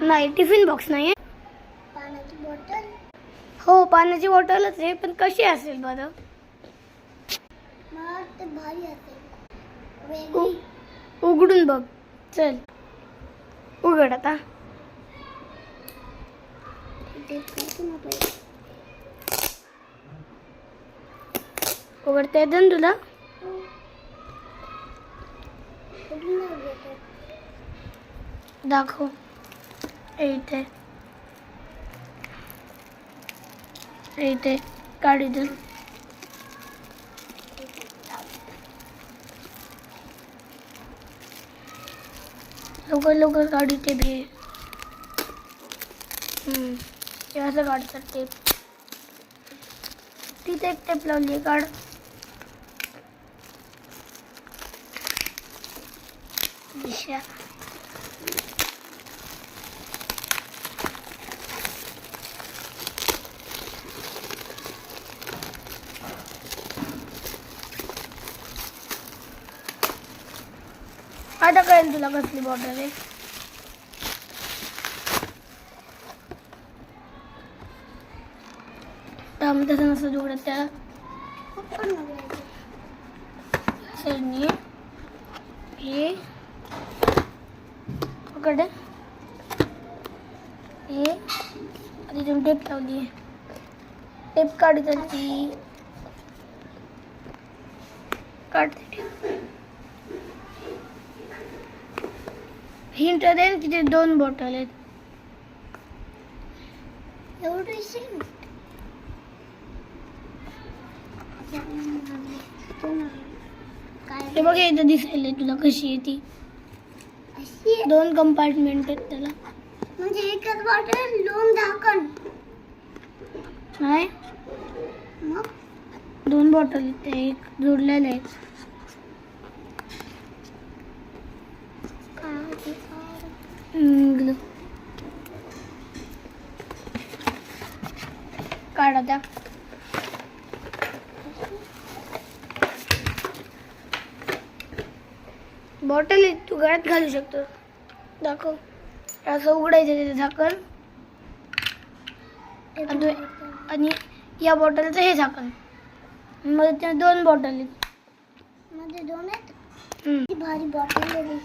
नाही, tiffin box नाही आहे. पाण्याची बॉटल. हो, पाण्याची बॉटलच आहे, पण कशी असेल बरं? मला वाटते भारी असेल, वेगळी. उघडून बघ. चल उघड आता. उघडता येतं ना तुला? दाखव. इथे इथे काढ इथून. लवकर लवकर काढ इथे बी. हे असं काढतात टेप. तिथे एक टेप लावली आहे, काढ. दिशा आता कळेल तुला कसली बॉटल आहे. तसं नसतं उघडत त्याला. साईडनी हे पकड. हे तिथून टेप लावली आहे. टेप काढायची. काढते टेप. हिंट दे, तिथे 2 बॉटल आहेत. एवढीशी हे बघ, इथं दिसायला तुला कशी आहे ती. अशी 2 कंपार्टमेंट आहेत त्याला. म्हणजे एकच बॉटल 2 झाकण. नाही, मग 2 बॉटल आहेत, ते एक जोडलेले आहेत. काढ आता. बॉटल तू गळ्यात घालू शकतो. दाखव. असं उघडायचं त्याचं झाकण आणि या बॉटलचं हे झाकण. मध्ये त्या 2 बॉटल आहेत. मध्ये 2 आहेत. भारी बॉटल आहे.